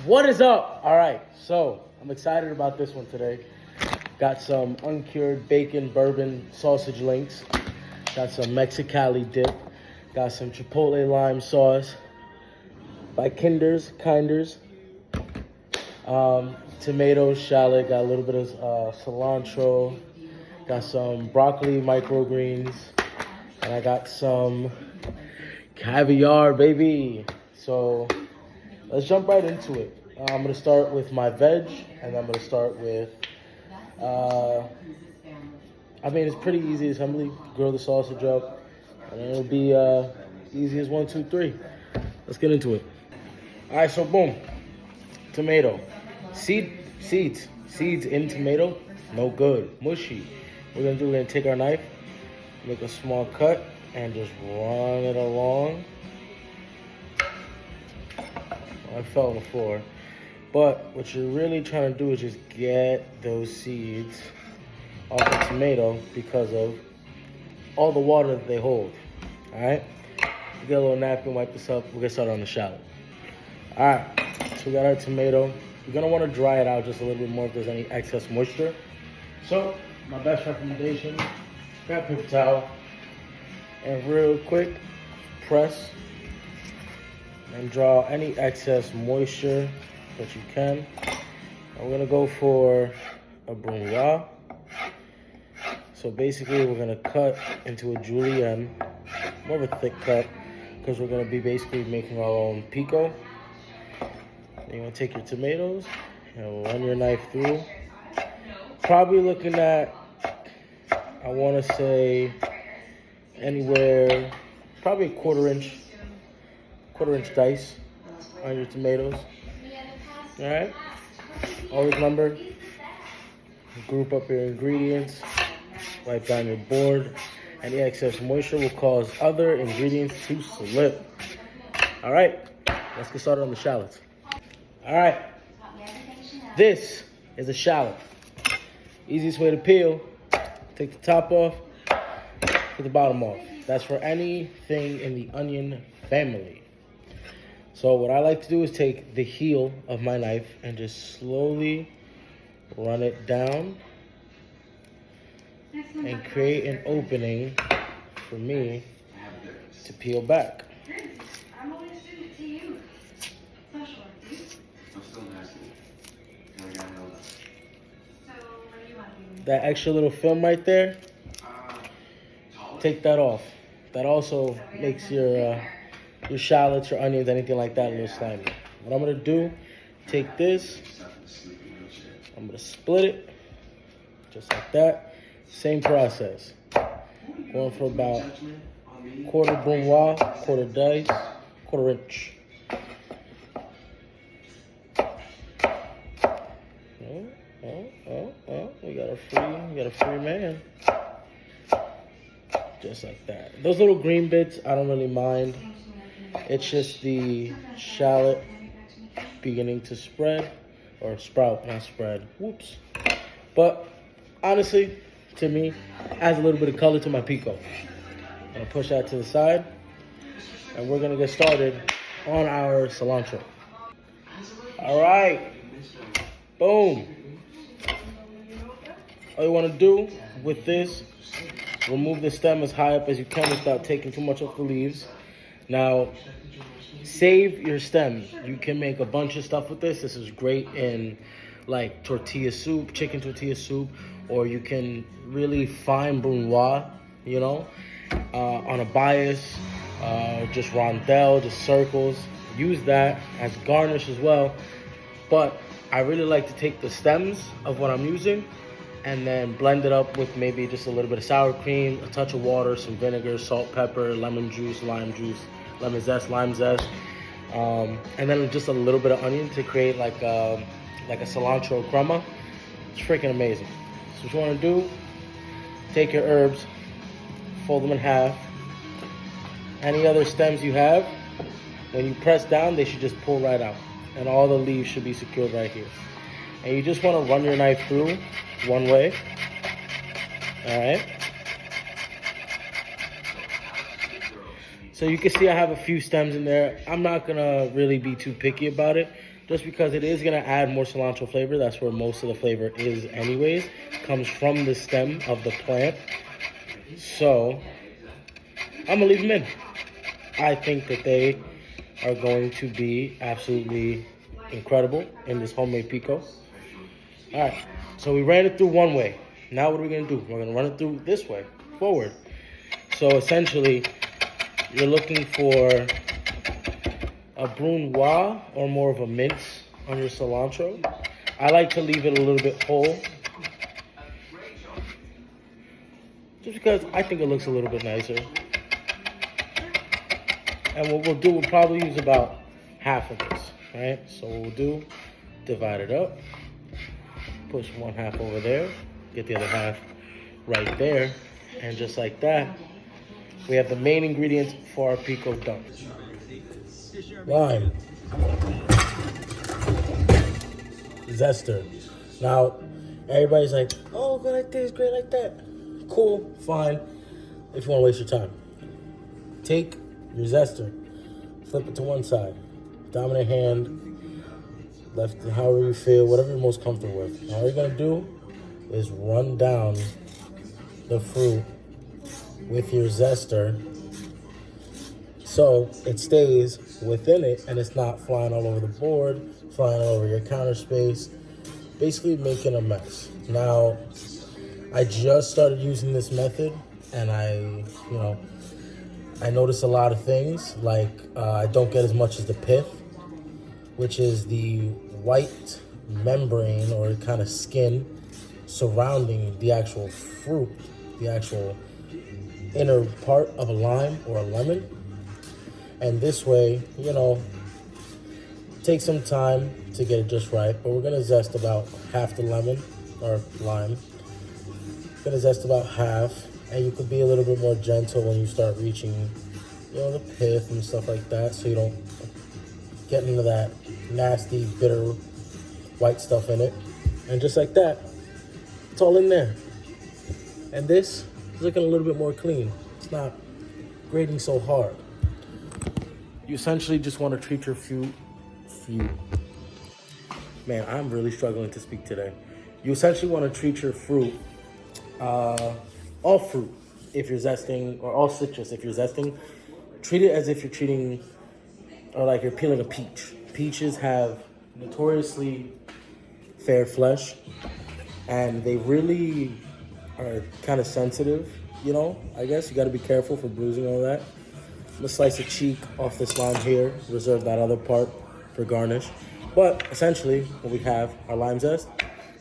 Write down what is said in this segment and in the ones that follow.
What is up? All right, so I'm excited about this one today. Got some uncured bacon bourbon sausage links. Got some Mexicali dip. Got some chipotle lime sauce by Kinders. Tomatoes, shallot. Got a little bit of cilantro. Got some broccoli microgreens. And I got some caviar, baby. So let's jump right into it. I'm going to start with my veg, and I'm going to start with, it's pretty easy assembly. Grill the sausage up, and it'll be easy as 1, 2, 3. Let's get into it. All right, so boom. Tomato. Seeds in tomato, no good. Mushy. We're going to take our knife, make a small cut, and just run it along. I fell on the floor. But what you're really trying to do is just get those seeds off the tomato because of all the water that they hold. All right? Get a little napkin, wipe this up. We'll get started on the shallot. All right. So we got our tomato. You're going to want to dry it out just a little bit more if there's any excess moisture. So my best recommendation, grab a paper towel and real quick press and draw any excess moisture that you can. And we're gonna go for a brunoise. So basically we're gonna cut into a julienne, more of a thick cut, because we're gonna be basically making our own pico. And you wanna take your tomatoes and run your knife through. Probably looking at, I wanna say anywhere, probably a quarter inch dice on your tomatoes. All right. Always remember, group up your ingredients, wipe down your board. Any excess moisture will cause other ingredients to slip. All right, let's get started on the shallots. All right, this is a shallot. Easiest way to peel, take the top off, put the bottom off. That's for anything in the onion family. So what I like to do is take the heel of my knife and just slowly run it down and create an opening for me to peel back. I'm only a student to you. Social. I'm still nasty. So what do you want to do? That extra little film right there, take that off. That also makes your shallots, your onions, anything like that a little slimy. What I'm gonna do, take this, I'm gonna split it, just like that. Same process. Going for about quarter brunoise, quarter dice, quarter inch. We got a free man. Just like that. Those little green bits, I don't really mind. It's just the shallot beginning to spread, or sprout, not spread. Whoops. But honestly, to me, adds a little bit of color to my pico. I'm gonna push that to the side, and we're gonna get started on our cilantro. All right, boom. All you wanna do with this, remove the stem as high up as you can without taking too much off the leaves. Now, save your stem. You can make a bunch of stuff with this. This is great in like tortilla soup, chicken tortilla soup, or you can really fine brunoise, on a bias, just rondelle, just circles. Use that as garnish as well. But I really like to take the stems of what I'm using and then blend it up with maybe just a little bit of sour cream, a touch of water, some vinegar, salt, pepper, lemon juice, lime zest, and then just a little bit of onion to create like a cilantro crema. It's freaking amazing. So what you want to do, take your herbs, fold them in half. Any other stems you have, when you press down, they should just pull right out. And all the leaves should be secured right here. And you just want to run your knife through one way. All right. So you can see I have a few stems in there. I'm not gonna really be too picky about it. just because it is gonna add more cilantro flavor. That's where most of the flavor is anyways. Comes from the stem of the plant. So I'm gonna leave them in. I think that they are going to be absolutely incredible in this homemade pico. All right, so we ran it through one way. Now what are we gonna do? We're gonna run it through this way, forward. So essentially, you're looking for a brunoise or more of a mince on your cilantro. I like to leave it a little bit whole, just because I think it looks a little bit nicer. And what we'll do, we'll probably use about half of this, right? So what we'll do, divide it up, push one half over there, get the other half right there, and just like that, we have the main ingredients for our pico done. Lime. Zester. Now, everybody's like, oh, good like this, great like that. Cool, fine, if you want to waste your time. Take your zester, flip it to one side, dominant hand, left, however you feel, whatever you're most comfortable with. And all you're gonna do is run down the fruit with your zester so it stays within it and it's not flying all over the board, flying all over your counter space, basically making a mess. Now, I just started using this method and I notice a lot of things, like I don't get as much as the pith, which is the white membrane or kind of skin surrounding the actual fruit, the actual inner part of a lime or a lemon. And this way, take some time to get it just right, but we're gonna zest about half the lemon or lime. Gonna zest about half. And you could be a little bit more gentle when you start reaching, the pith and stuff like that, so you don't get into that nasty, bitter, white stuff in it. And just like that, it's all in there. And this is looking a little bit more clean. It's not grating so hard. You essentially just want to treat your fruit. Man, I'm really struggling to speak today. You essentially want to treat your fruit, all fruit, if you're zesting, or all citrus, if you're zesting, treat it as if you're treating, or like you're peeling a peach. Peaches have notoriously fair flesh, and they really are kind of sensitive, I guess. You got to be careful for bruising all that. I'm gonna slice a cheek off this lime here, reserve that other part for garnish. But essentially, what we have, our lime zest,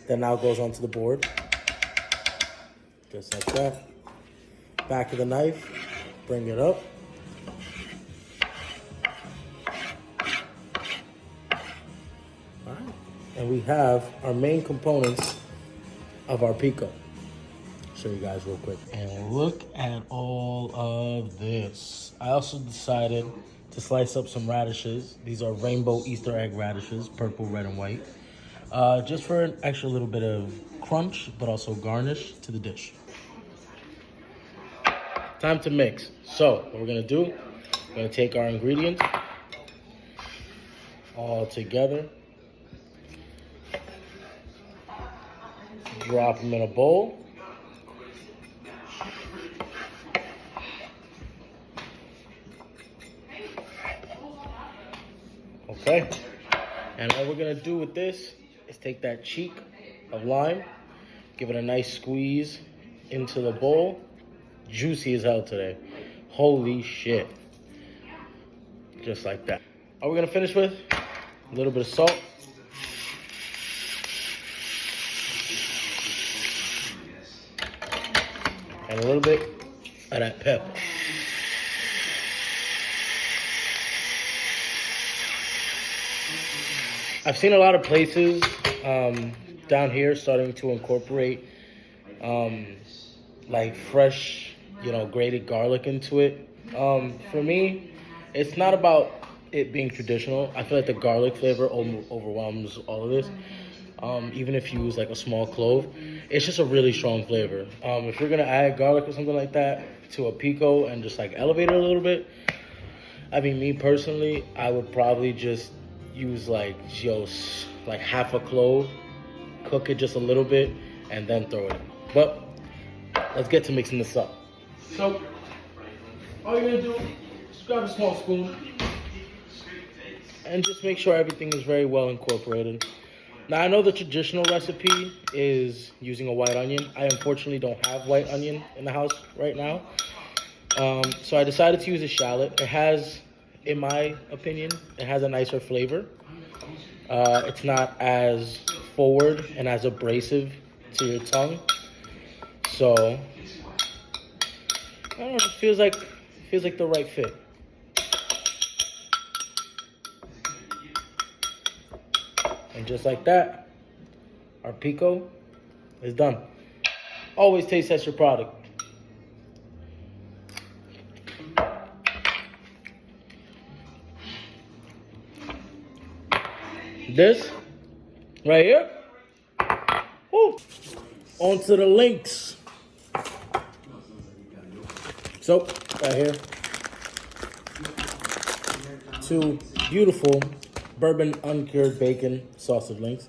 that now goes onto the board. Just like that. Back of the knife, bring it up. All right. And we have our main components of our pico. Show you guys real quick. And look at all of this. I also decided to slice up some radishes. These are rainbow Easter egg radishes, purple, red, and white. Just for an extra little bit of crunch, but also garnish to the dish. Time to mix. So what we're gonna do, we're gonna take our ingredients all together, drop them in a bowl. Okay, and all we're gonna do with this is take that cheek of lime, give it a nice squeeze into the bowl. Juicy as hell today. Holy shit. Just like that. All we're gonna finish with a little bit of salt. And a little bit of that pepper. I've seen a lot of places down here starting to incorporate like fresh, grated garlic into it. For me, it's not about it being traditional. I feel like the garlic flavor overwhelms all of this. Even if you use like a small clove, it's just a really strong flavor. If you're gonna add garlic or something like that to a pico and just like elevate it a little bit, I mean, me personally, I would probably just use like like half a clove, cook it just a little bit, and then throw it in. But let's get to mixing this up. So all you're gonna do is grab a small spoon and just make sure everything is very well incorporated. Now I know the traditional recipe is using a white onion. I unfortunately don't have white onion in the house right now. So I decided to use a shallot. It has, in my opinion, it has a nicer flavor. It's not as forward and as abrasive to your tongue. So I don't know, it feels like the right fit. And just like that, our pico is done. Always taste test your product. This right here. Woo. On to the links. So right here, 2 beautiful bourbon uncured bacon sausage links.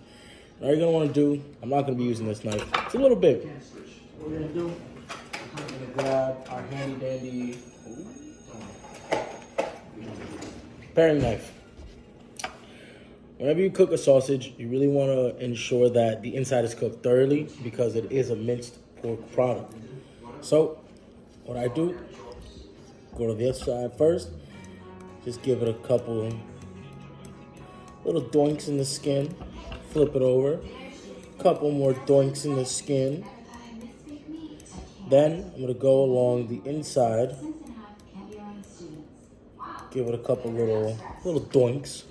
Now you're gonna want to do, I'm not gonna be using this knife. It's a little big. What we're gonna do, we're gonna grab our handy dandy paring knife. Whenever you cook a sausage, you really want to ensure that the inside is cooked thoroughly because it is a minced pork product. So what I do, go to this side first, just give it a couple little doinks in the skin, flip it over, couple more doinks in the skin. Then I'm gonna go along the inside, give it a couple little doinks,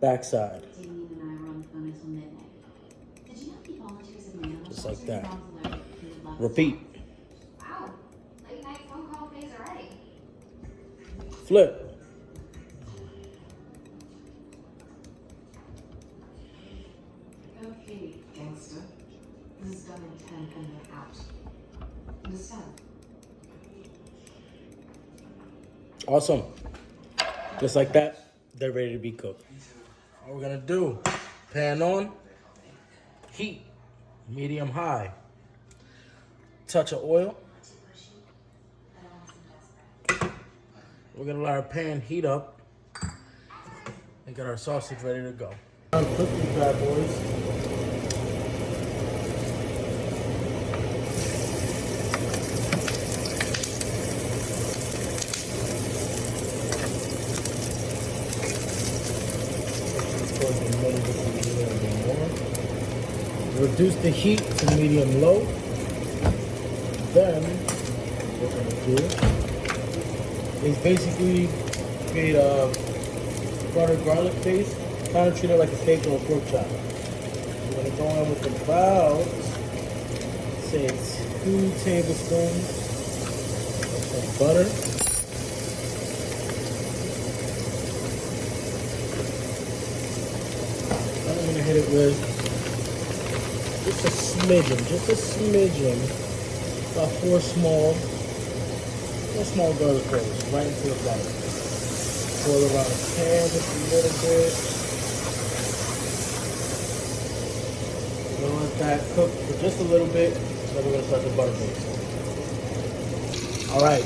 backside, just like that. Repeat. Flip. Okay, gangster. This is done in 10 and then out. Understand? Awesome. Just like that, they're ready to be cooked. All we're gonna do, pan on, heat, medium high, touch of oil. We're gonna let our pan heat up and get our sausage ready to go. Cook these bad boys. Reduce the heat to medium low. Then what we're gonna do is basically create a butter garlic paste, kind of treat it like a steak or a pork chop. We're gonna go in with about, say, 2 tablespoons of some butter. Then I'm gonna hit it with just a smidgen, about 4 small garlic cloves right into the butter. Pour it around the pan just a little bit. We're gonna let that cook for just a little bit, then we're gonna start the butter base. Alright,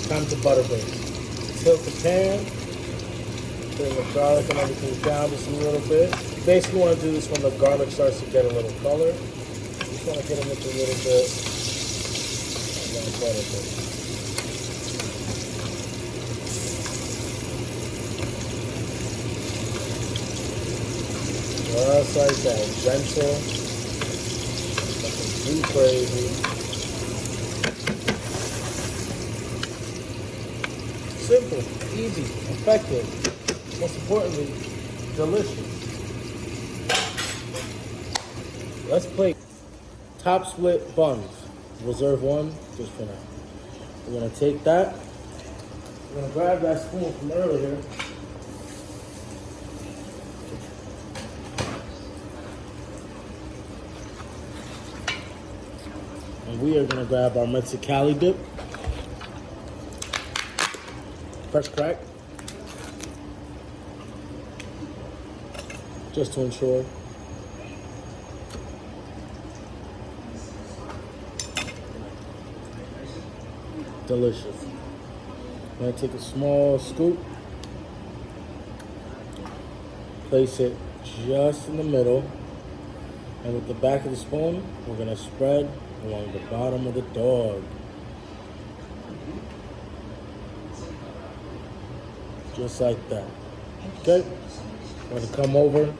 time to butter base. Tilt the pan, bring the garlic and everything down just a little bit. You basically want to do this when the garlic starts to get a little color. You just want to hit it with a little bit and then butter base. Just like that, gentle, nothing too crazy. Simple, easy, effective, most importantly, delicious. Let's plate top split buns. Reserve one just for now. We're gonna take that. We're gonna grab that spoon from earlier. And we are gonna grab our Mexicali dip. Fresh crack. just to ensure. Delicious. I'm gonna take a small scoop, place it just in the middle, and with the back of the spoon, we're gonna spread along the bottom of the dog. Just like that. Okay? We're gonna come over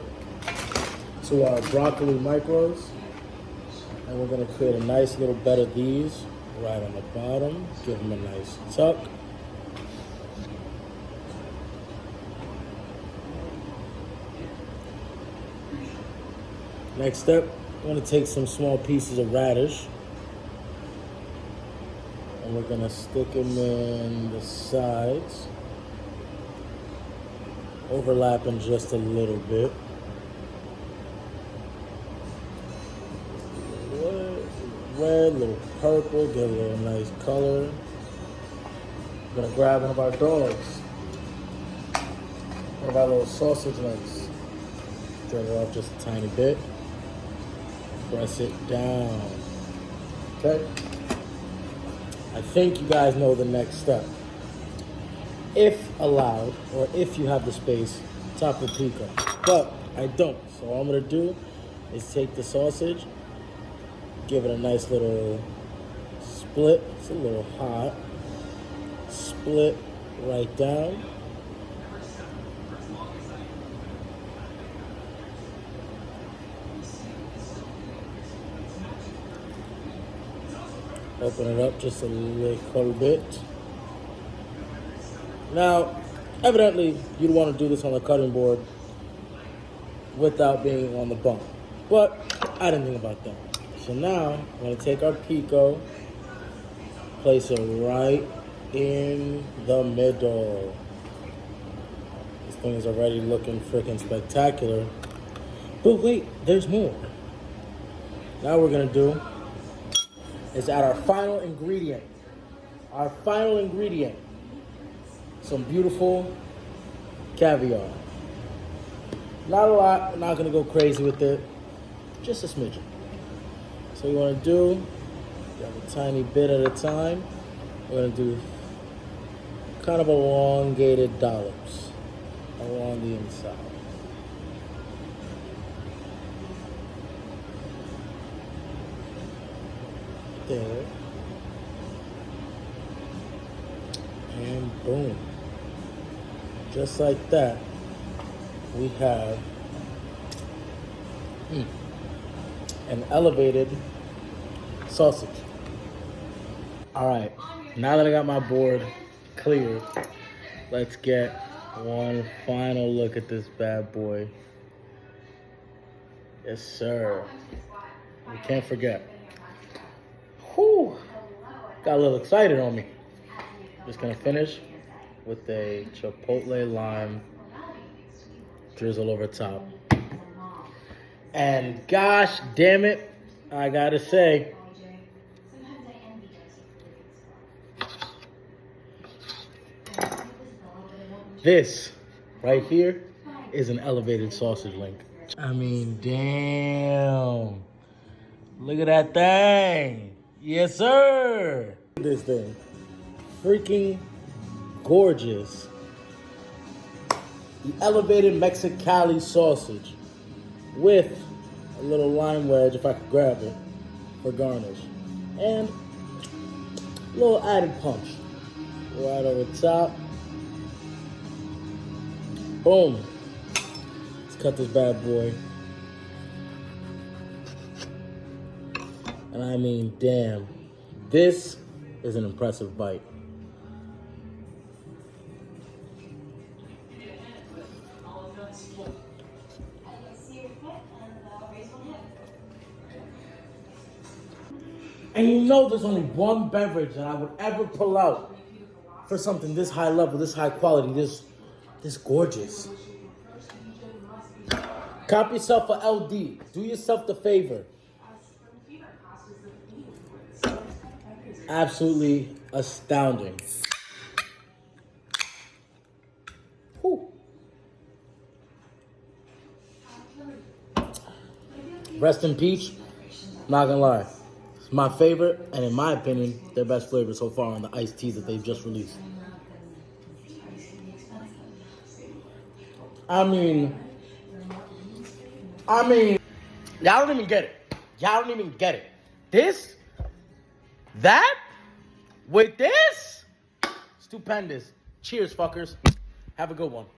to our broccoli micros, and we're gonna create a nice little bed of these right on the bottom. Give them a nice tuck. Next step, I'm gonna take some small pieces of radish, and we're gonna stick them in the sides, overlapping just a little bit. Red, a little purple, get a little nice color. We're gonna grab one of our dogs, one of our little sausage links. Turn it off just a tiny bit. Press it down. Okay? I think you guys know the next step. If allowed, or if you have the space, top the pico. But I don't. So all I'm gonna do is take the sausage, give it a nice little split. It's a little hot. Split right down. Open it up just a little bit. Now, evidently, you'd want to do this on the cutting board without being on the bump. But I didn't think about that. So now, I'm going to take our pico, place it right in the middle. This thing is already looking freaking spectacular. But wait, there's more. Now we're going to do is add our final ingredient. Our final ingredient. Some beautiful caviar. Not a lot, I'm not gonna go crazy with it. Just a smidgen. So you wanna do, grab a tiny bit at a time. We're gonna do kind of elongated dollops along the inside. There. And boom. Just like that, we have an elevated sausage. All right, now that I got my board cleared, let's get one final look at this bad boy. Yes, sir. We can't forget. Whew, got a little excited on me. Just gonna finish with a chipotle lime drizzle over top. And gosh damn it, I gotta say, this right here is an elevated sausage link. I mean, damn. Look at that thing. Yes, sir. This thing. Freaking gorgeous. The elevated Mexicali sausage with a little lime wedge, if I could grab it, for garnish. And a little added punch. Right over top. Boom. Let's cut this bad boy. And I mean, damn. This is an impressive bite. And you know there's only one beverage that I would ever pull out for something this high level, this high quality, this gorgeous. Cop yourself a LD. Do yourself the favor. Absolutely astounding. Whew. Rest in peach. Not gonna lie. It's my favorite, and in my opinion, their best flavor so far on the iced teas that they've just released. I mean, y'all don't even get it. Y'all don't even get it. This, that, with this, stupendous. Cheers, fuckers. Have a good one.